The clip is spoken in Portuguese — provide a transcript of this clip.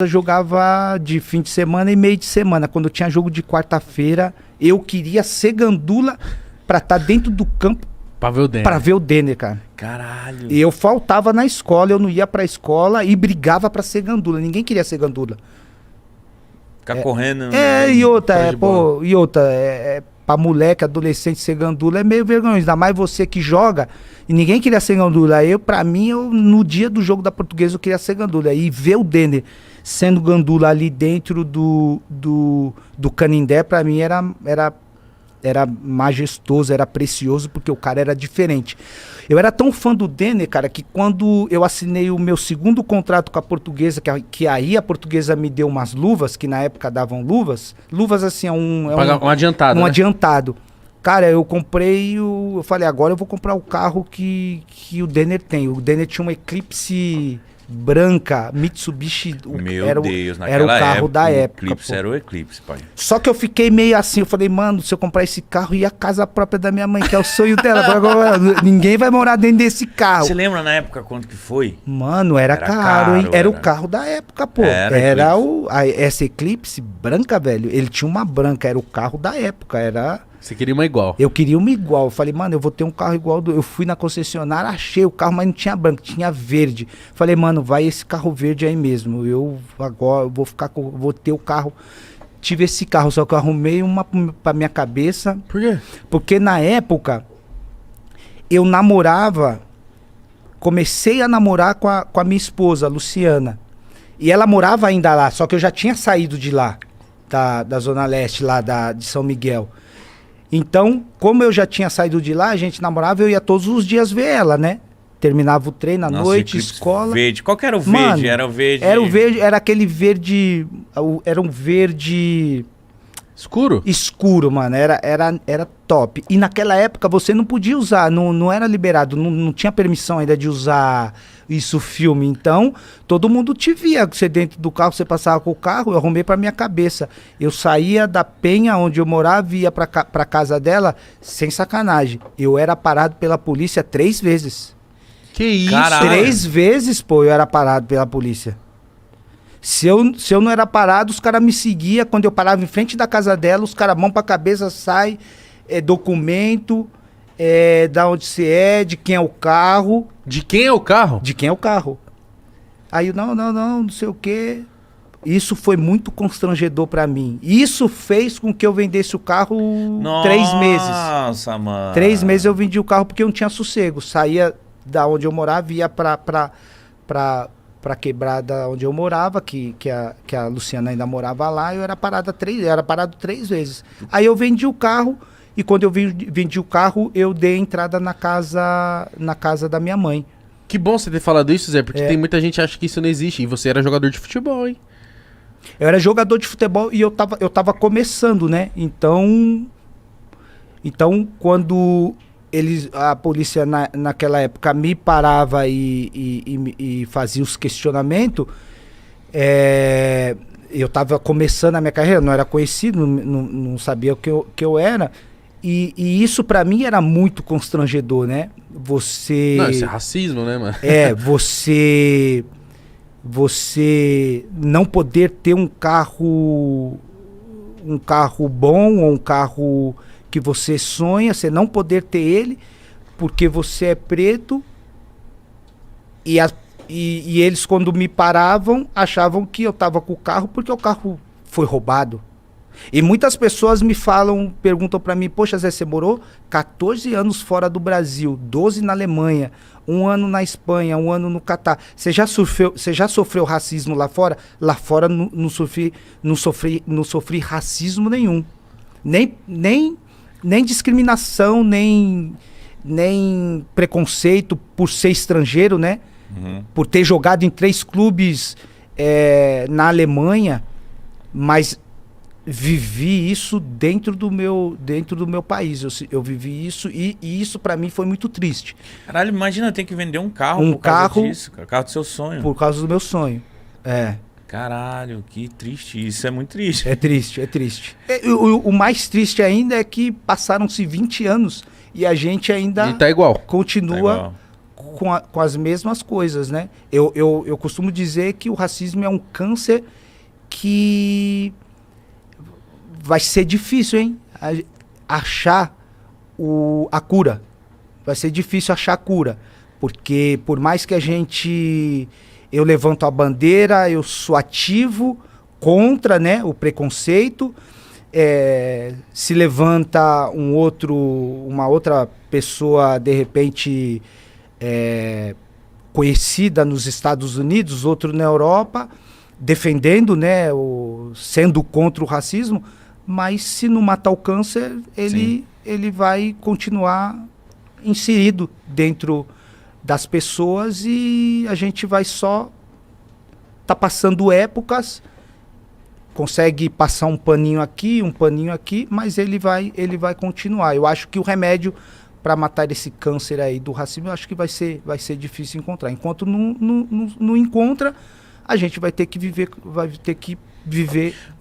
Eu jogava de fim de semana e meio de semana. Quando tinha jogo de quarta-feira, eu queria ser gandula pra estar dentro do campo Pra ver o Denner. pra ver o Denner, cara. Caralho. E eu faltava na escola, eu não ia pra escola e brigava pra ser gandula. Ninguém queria ser gandula. Ficar correndo. E outra, fora de bola. pra moleque, adolescente ser gandula é meio vergonhoso. Ainda mais você que joga e ninguém queria ser gandula. Pra mim, no dia do jogo da Portuguesa, eu queria ser gandula. E ver o Denner sendo gandula ali dentro do Canindé, pra mim era majestoso, era precioso, porque o cara era diferente. Eu era tão fã do Denner, cara, que quando eu assinei o meu segundo contrato com a Portuguesa, que aí a Portuguesa me deu umas luvas, que na época davam luvas assim, Um adiantado, um né? adiantado. Cara, eu falei, agora eu vou comprar o carro que o Denner tem. O Denner tinha uma Eclipse branca, Mitsubishi, Meu Deus, era o carro da época. O Eclipse pô. era o Eclipse, pai. Só que eu fiquei meio assim, eu falei, mano, se eu comprar esse carro e a casa própria da minha mãe, que é o sonho dela, agora ninguém vai morar dentro desse carro. Você lembra na época quanto que foi? Mano, era caro, hein? Era o carro da época, pô. Era Essa Eclipse branca, velho, ele tinha uma branca, era o carro da época, Você queria uma igual. Eu queria uma igual. Eu falei, mano, eu vou ter um carro igual Eu fui na concessionária, achei o carro, mas não tinha branco, tinha verde. Falei, mano, vai esse carro verde aí mesmo. Eu agora vou ter o carro. Tive esse carro, só que eu arrumei uma pra minha cabeça. Por quê? Porque na época eu namorava, comecei a namorar com a minha esposa, a Luciana. E ela morava ainda lá, só que eu já tinha saído de lá, da Zona Leste, lá de São Miguel. Então, como eu já tinha saído de lá, a gente namorava, eu ia todos os dias ver ela, né? Terminava o treino à noite, Eclipse escola. Verde. Qual que era o verde? Mano, Era o verde. Era o verde, era aquele verde. Era um verde Escuro? escuro, mano. Era top. E naquela época você não podia usar, não era liberado, não tinha permissão ainda de usar isso filme. Então, todo mundo te via. Você dentro do carro, você passava com o carro, eu arrumei pra minha cabeça. Eu saía da Penha, onde eu morava, e ia pra casa dela, sem sacanagem. Eu era parado pela polícia 3 vezes. Que isso? Caralho. 3 vezes, pô, eu era parado pela polícia. Se eu não era parado, os caras me seguiam. Quando eu parava em frente da casa dela, os caras, mão pra cabeça, sai, documento, da onde você é, de quem é o carro. De quem é o carro? De quem é o carro. Aí eu, não sei o quê. Isso foi muito constrangedor pra mim. Isso fez com que eu vendesse o carro 3 meses. Nossa, mano. 3 meses eu vendi o carro porque eu não tinha sossego. Saía da onde eu morava, ia pra quebrada onde eu morava, que a Luciana ainda morava lá, eu era parado 3 vezes. Aí eu vendi o carro, e quando eu vendi o carro, eu dei entrada na casa da minha mãe. Que bom você ter falado isso, Zé, porque tem muita gente que acha que isso não existe. E você era jogador de futebol, hein? Eu era jogador de futebol e eu tava começando, né? Então quando a polícia naquela época me parava e fazia os questionamentos, eu tava começando a minha carreira, não era conhecido, não sabia o que eu era. E isso pra mim era muito constrangedor, né? Não, isso é racismo, né, mano? Você não poder ter um carro bom, ou um carro que você sonha, você não poder ter ele porque você é preto, e eles, quando me paravam, achavam que eu tava com o carro porque o carro foi roubado. E muitas pessoas perguntam pra mim, poxa, Zé, você morou 14 anos fora do Brasil, 12 na Alemanha, 1 ano na Espanha, 1 ano no Catar. Você já sofreu racismo lá fora? Lá fora não sofri racismo nenhum. Nem discriminação, nem preconceito por ser estrangeiro, né? Uhum. Por ter jogado em 3 clubes na Alemanha, mas vivi isso dentro do meu país. Eu vivi isso e isso pra mim foi muito triste. Caralho, imagina ter que vender um carro Um por causa carro disso, cara. Carro do seu sonho. Por causa do meu sonho. Caralho, que triste. Isso é muito triste. É triste, é triste. O mais triste ainda é que passaram-se 20 anos e a gente ainda E tá igual. continua com as mesmas coisas, né? Eu costumo dizer que o racismo é um câncer que vai ser difícil, hein? Achar a cura. Vai ser difícil achar a cura. Porque por mais que eu levanto a bandeira, eu sou ativo contra, né, o preconceito, se levanta uma outra pessoa, de repente, conhecida nos Estados Unidos, outro na Europa, defendendo, né, sendo contra o racismo, mas se não matar o câncer, ele vai continuar inserido dentro das pessoas e a gente vai só passando épocas, consegue passar um paninho aqui, mas ele vai continuar. Eu acho que o remédio para matar esse câncer aí do racismo, eu acho que vai ser difícil encontrar. Enquanto não encontra, a gente vai ter que viver